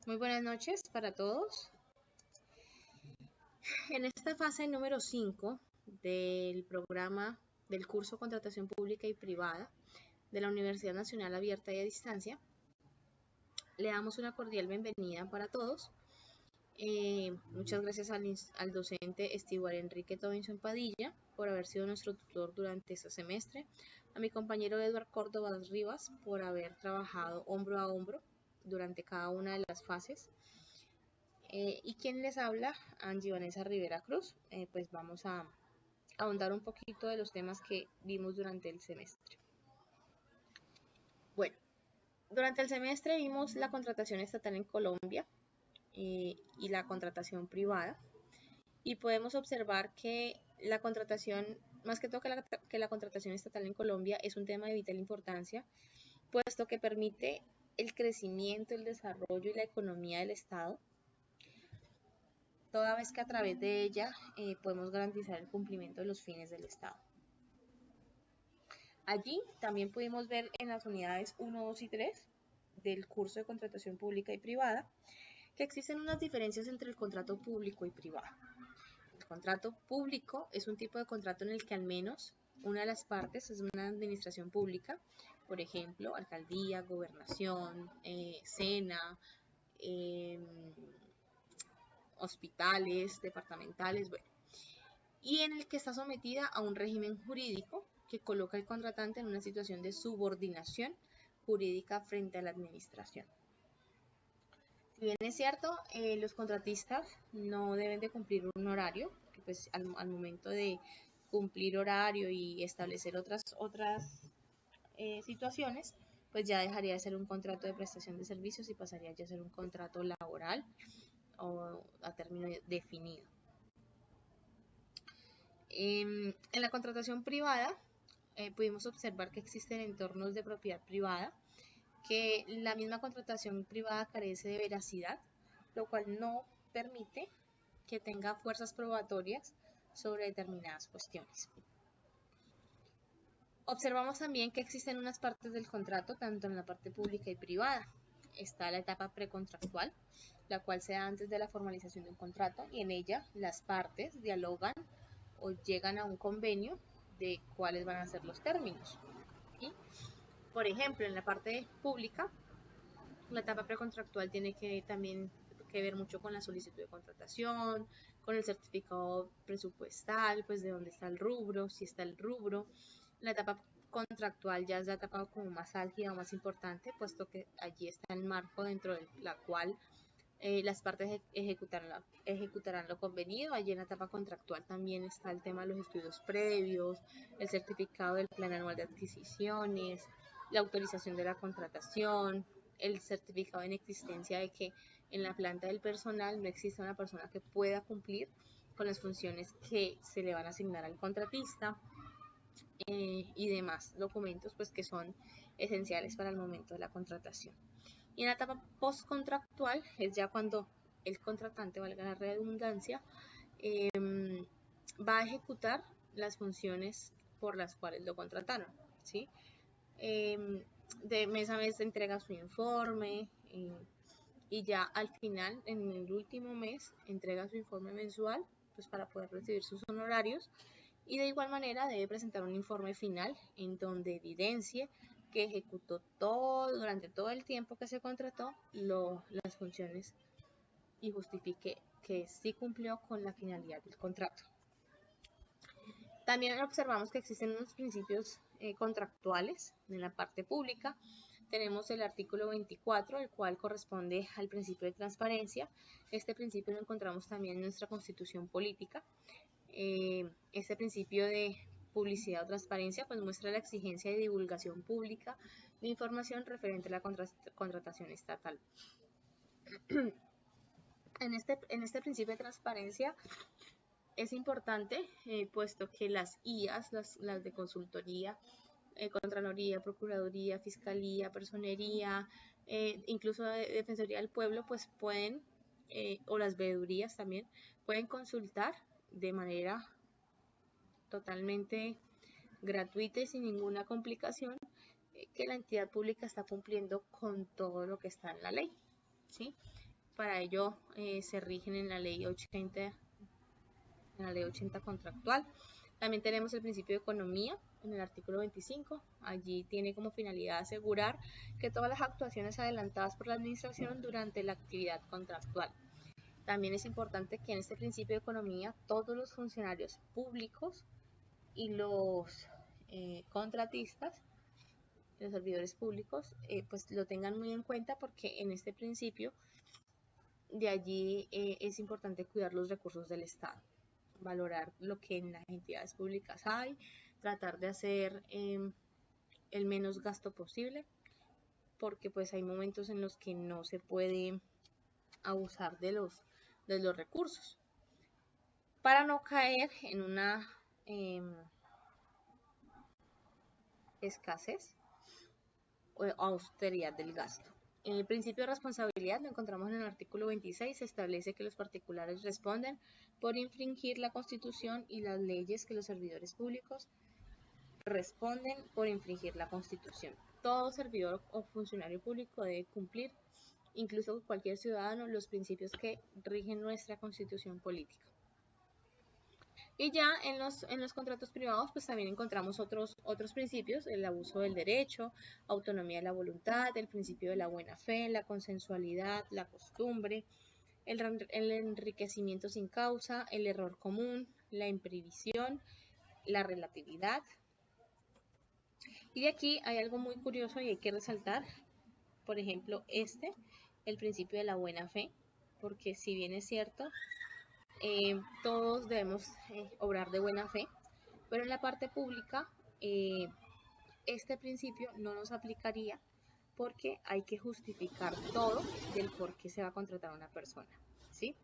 Muy buenas noches para todos. En esta fase número 5 del programa del curso Contratación Pública y Privada de la Universidad Nacional Abierta y a Distancia, le damos una cordial bienvenida para todos. Muchas gracias al docente Stewart Enrique Tobinson Padilla por haber sido nuestro tutor durante este semestre, a mi compañero Eduardo Córdoba Rivas por haber trabajado hombro a hombro durante cada una de las fases. Y quien les habla, Angie Vanessa Rivera Cruz. Pues vamos a ahondar un poquito de los temas que vimos durante el semestre. Bueno, durante el semestre vimos la contratación estatal en Colombia y la contratación privada, y podemos observar que la contratación, más que todo que la contratación estatal en Colombia es un tema de vital importancia, puesto que permite el crecimiento, el desarrollo y la economía del Estado, toda vez que a través de ella podemos garantizar el cumplimiento de los fines del Estado. Allí también pudimos ver en las unidades 1, 2 y 3 del curso de contratación pública y privada que existen unas diferencias entre el contrato público y privado. El contrato público es un tipo de contrato en el que al menos una de las partes es una administración pública, por ejemplo, alcaldía, gobernación, SENA, hospitales, departamentales, bueno, y en el que está sometida a un régimen jurídico que coloca al contratante en una situación de subordinación jurídica frente a la administración. Si bien es cierto, los contratistas no deben de cumplir un horario, porque pues al momento de cumplir horario y establecer otras situaciones, pues ya dejaría de ser un contrato de prestación de servicios y pasaría ya a ser un contrato laboral o a término definido. En la contratación privada pudimos observar que existen entornos de propiedad privada, que la misma contratación privada carece de veracidad, lo cual no permite que tenga fuerzas probatorias sobre determinadas cuestiones. Observamos también que existen unas partes del contrato, tanto en la parte pública y privada. Está la etapa precontractual, la cual se da antes de la formalización de un contrato, y en ella las partes dialogan o llegan a un convenio de cuáles van a ser los términos. ¿Sí? Por ejemplo, en la parte pública, la etapa precontractual tiene que también que ver mucho con la solicitud de contratación, con el certificado presupuestal, pues de dónde está el rubro, si está el rubro. La etapa contractual ya es la etapa como más álgida o más importante, puesto que allí está el marco dentro de la cual las partes ejecutarán lo convenido. Allí en la etapa contractual también está el tema de los estudios previos, el certificado del plan anual de adquisiciones, la autorización de la contratación, el certificado en existencia de que en la planta del personal no existe una persona que pueda cumplir con las funciones que se le van a asignar al contratista, y demás documentos pues que son esenciales para el momento de la contratación. Y en la etapa postcontractual es ya cuando el contratante, valga la redundancia, va a ejecutar las funciones por las cuales lo contrataron, ¿sí? De mes a mes entrega su informe, y ya al final, en el último mes, entrega su informe mensual pues para poder recibir sus honorarios, y de igual manera debe presentar un informe final en donde evidencie que ejecutó durante todo el tiempo que se contrató las funciones y justifique que sí cumplió con la finalidad del contrato. También observamos que existen unos principios contractuales en la parte pública. Tenemos el artículo 24, el cual corresponde al principio de transparencia. Este principio lo encontramos también en nuestra Constitución Política. Este principio de publicidad o transparencia pues muestra la exigencia de divulgación pública de información referente a la contratación estatal. En este principio de transparencia es importante, puesto que las IAS, las de consultoría, Contraloría, Procuraduría, Fiscalía, Personería, incluso Defensoría del Pueblo, pues pueden, o las veedurías también, pueden consultar de manera totalmente gratuita y sin ninguna complicación que la entidad pública está cumpliendo con todo lo que está en la ley, ¿sí? Para ello se rigen en la ley 80 contractual. También tenemos el principio de economía en el artículo 25. Allí tiene como finalidad asegurar que todas las actuaciones adelantadas por la administración durante la actividad contractual. También es importante que en este principio de economía todos los funcionarios públicos y los contratistas, los servidores públicos, pues lo tengan muy en cuenta, porque en este principio de allí es importante cuidar los recursos del Estado, valorar lo que en las entidades públicas hay, tratar de hacer el menos gasto posible, porque pues hay momentos en los que no se puede abusar de los recursos, para no caer en una escasez o austeridad del gasto. El principio de responsabilidad lo encontramos en el artículo 26. Se establece que los particulares responden por infringir la Constitución y las leyes, que los servidores públicos responden por infringir la Constitución. Todo servidor o funcionario público debe cumplir, incluso cualquier ciudadano, los principios que rigen nuestra Constitución política. Y ya en los contratos privados pues también encontramos otros principios: el abuso del derecho, autonomía de la voluntad, el principio de la buena fe, la consensualidad, la costumbre, el enriquecimiento sin causa, el error común, la imprevisión, la relatividad. Y de aquí hay algo muy curioso y hay que resaltar, por ejemplo, el principio de la buena fe, porque si bien es cierto, todos debemos obrar de buena fe, pero en la parte pública este principio no nos aplicaría, porque hay que justificar todo del por qué se va a contratar a una persona, ¿sí?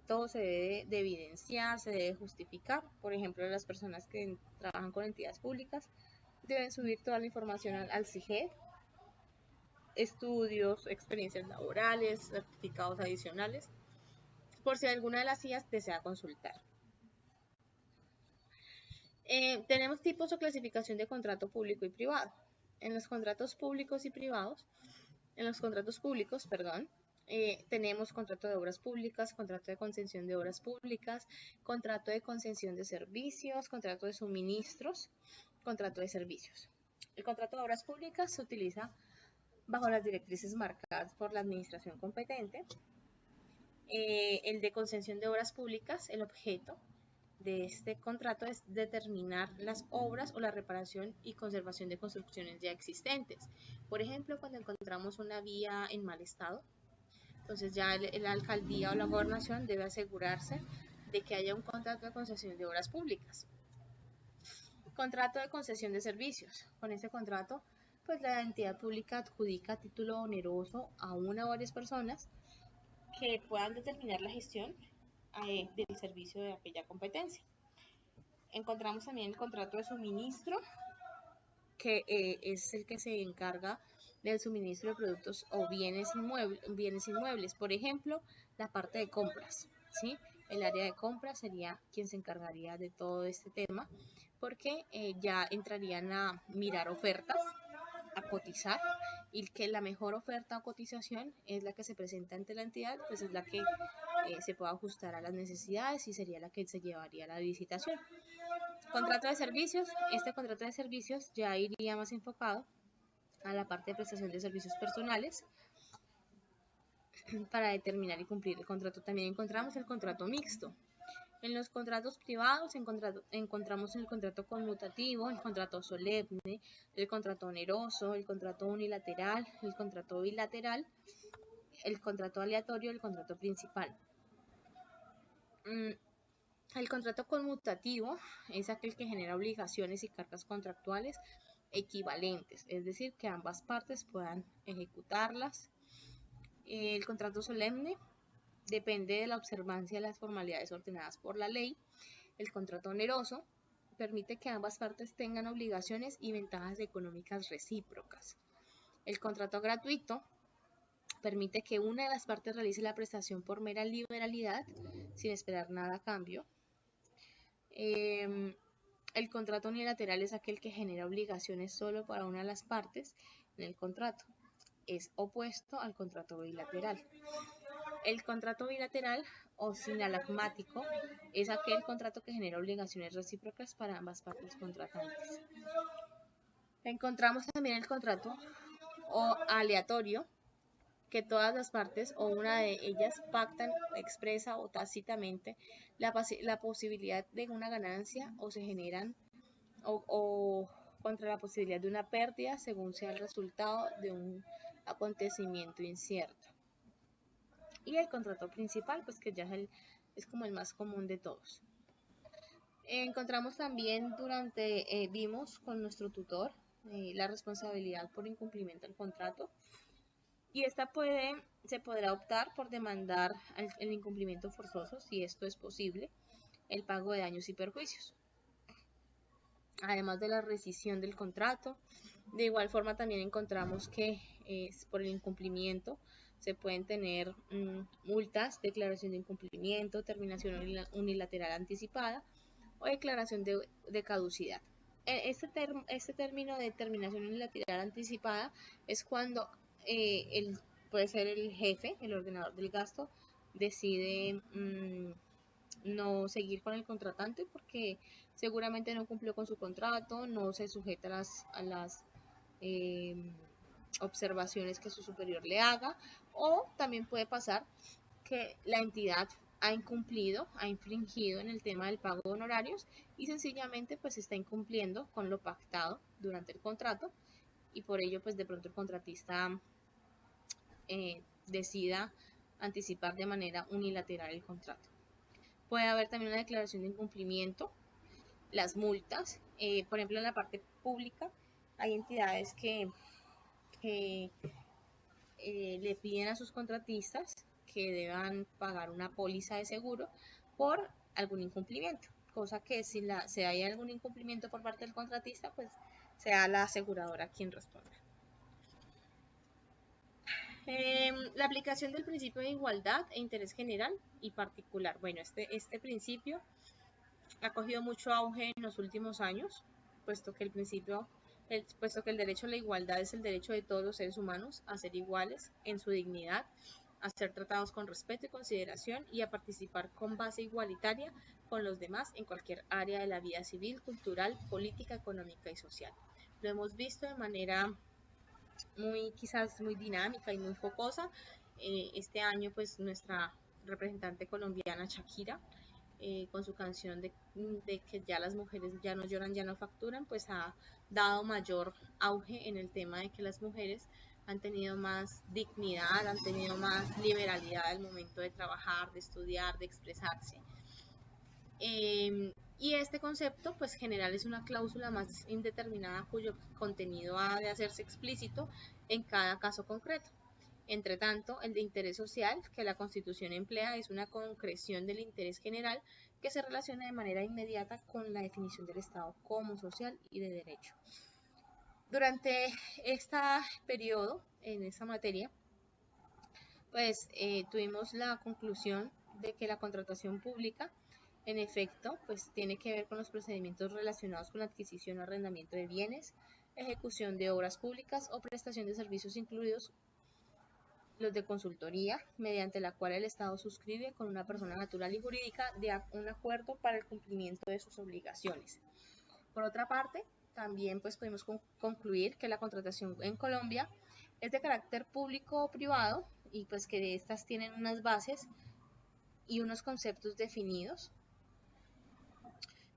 Todo se debe de evidenciar, se debe justificar. Por ejemplo, las personas que trabajan con entidades públicas deben subir toda la información al CIGED, estudios, experiencias laborales, certificados adicionales, por si alguna de las IAS desea consultar. Tenemos tipos o clasificación de contrato público y privado. En los contratos públicos y privados, tenemos contrato de obras públicas, contrato de concesión de obras públicas, contrato de concesión de servicios, contrato de suministros, contrato de servicios. El contrato de obras públicas se utiliza bajo las directrices marcadas por la administración competente. El de concesión de obras públicas, el objeto de este contrato es determinar las obras o la reparación y conservación de construcciones ya existentes. Por ejemplo, cuando encontramos una vía en mal estado, entonces ya la alcaldía o la gobernación debe asegurarse de que haya un contrato de concesión de obras públicas. Contrato de concesión de servicios. Con este contrato, pues la entidad pública adjudica título oneroso a una o varias personas que puedan determinar la gestión del servicio de aquella competencia. Encontramos también el contrato de suministro, que es el que se encarga del suministro de productos o bienes inmuebles. Por ejemplo, la parte de compras, ¿sí? El área de compras sería quien se encargaría de todo este tema, porque ya entrarían a mirar ofertas, a cotizar, y que la mejor oferta o cotización es la que se presenta ante la entidad, pues es la que se puede ajustar a las necesidades y sería la que se llevaría a la licitación. Contrato de servicios. Este contrato de servicios ya iría más enfocado a la parte de prestación de servicios personales. Para determinar y cumplir el contrato también encontramos el contrato mixto. En los contratos privados encontramos el contrato conmutativo, el contrato solemne, el contrato oneroso, el contrato unilateral, el contrato bilateral, el contrato aleatorio, el contrato principal. El contrato conmutativo es aquel que genera obligaciones y cargas contractuales equivalentes, es decir, que ambas partes puedan ejecutarlas. El contrato solemne depende de la observancia de las formalidades ordenadas por la ley. El contrato oneroso permite que ambas partes tengan obligaciones y ventajas económicas recíprocas. El contrato gratuito permite que una de las partes realice la prestación por mera liberalidad, sin esperar nada a cambio. El contrato unilateral es aquel que genera obligaciones solo para una de las partes en el contrato. Es opuesto al contrato bilateral. El contrato bilateral o sinalagmático es aquel contrato que genera obligaciones recíprocas para ambas partes contratantes. Encontramos también el contrato o aleatorio, que todas las partes o una de ellas pactan expresa o tácitamente la posibilidad de una ganancia o se generan o contra la posibilidad de una pérdida según sea el resultado de un acontecimiento incierto. Y el contrato principal, pues que ya es como el más común de todos. Encontramos también vimos con nuestro tutor la responsabilidad por incumplimiento del contrato, y esta se podrá optar por demandar el incumplimiento forzoso, si esto es posible, el pago de daños y perjuicios, además de la rescisión del contrato. De igual forma también encontramos que por el incumplimiento se pueden tener multas, declaración de incumplimiento, terminación unilateral anticipada o declaración de caducidad. Este término de terminación unilateral anticipada es cuando puede ser el jefe, el ordenador del gasto, decide no seguir con el contratante porque seguramente no cumplió con su contrato, no se sujeta a las observaciones que su superior le haga, o también puede pasar que la entidad ha incumplido, ha infringido en el tema del pago de honorarios y sencillamente pues está incumpliendo con lo pactado durante el contrato, y por ello pues de pronto el contratista decida anticipar de manera unilateral el contrato. Puede haber también una declaración de incumplimiento, las multas, por ejemplo en la parte pública hay entidades que le piden a sus contratistas que deban pagar una póliza de seguro por algún incumplimiento, cosa que si se hay algún incumplimiento por parte del contratista, pues sea la aseguradora quien responda. La aplicación del principio de igualdad e interés general y particular. Bueno, este principio ha cogido mucho auge en los últimos años, puesto que el derecho a la igualdad es el derecho de todos los seres humanos a ser iguales en su dignidad, a ser tratados con respeto y consideración y a participar con base igualitaria con los demás en cualquier área de la vida civil, cultural, política, económica y social. Lo hemos visto de manera quizás muy dinámica y muy focosa. Este año pues nuestra representante colombiana Shakira, con su canción de que ya las mujeres ya no lloran, ya no facturan, pues ha dado mayor auge en el tema de que las mujeres han tenido más dignidad, han tenido más liberalidad al momento de trabajar, de estudiar, de expresarse. Y este concepto pues general es una cláusula más indeterminada cuyo contenido ha de hacerse explícito en cada caso concreto. Entre tanto, el de interés social que la Constitución emplea es una concreción del interés general que se relaciona de manera inmediata con la definición del Estado como social y de derecho. Durante este periodo, en esta materia, pues tuvimos la conclusión de que la contratación pública, en efecto, pues tiene que ver con los procedimientos relacionados con la adquisición o arrendamiento de bienes, ejecución de obras públicas o prestación de servicios, incluidos los de consultoría, mediante la cual el Estado suscribe con una persona natural y jurídica un acuerdo para el cumplimiento de sus obligaciones. Por otra parte, también pues podemos concluir que la contratación en Colombia es de carácter público o privado, y pues que estas tienen unas bases y unos conceptos definidos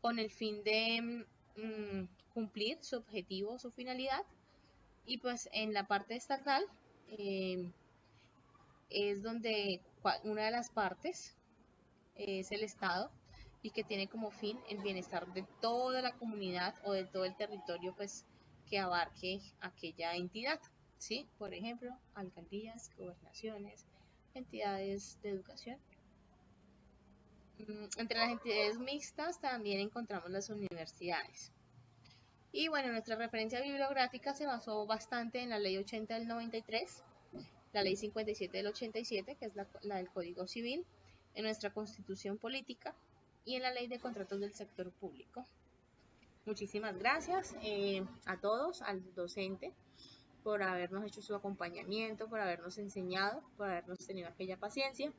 con el fin de cumplir su objetivo, su finalidad. Y pues en la parte estatal es donde una de las partes es el Estado, y que tiene como fin el bienestar de toda la comunidad o de todo el territorio pues que abarque aquella entidad, ¿sí? Por ejemplo, alcaldías, gobernaciones, entidades de educación. Entre las entidades mixtas también encontramos las universidades. Y bueno, nuestra referencia bibliográfica se basó bastante en la Ley 80 del 93, la Ley 57 del 87, que es la del Código Civil, en nuestra Constitución Política y en la Ley de Contratos del Sector Público. Muchísimas gracias a todos, al docente, por habernos hecho su acompañamiento, por habernos enseñado, por habernos tenido aquella paciencia.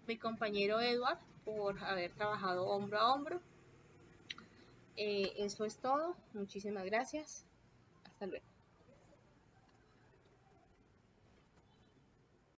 Mi compañero Edward, por haber trabajado hombro a hombro. Eso es todo. Muchísimas gracias. Hasta luego.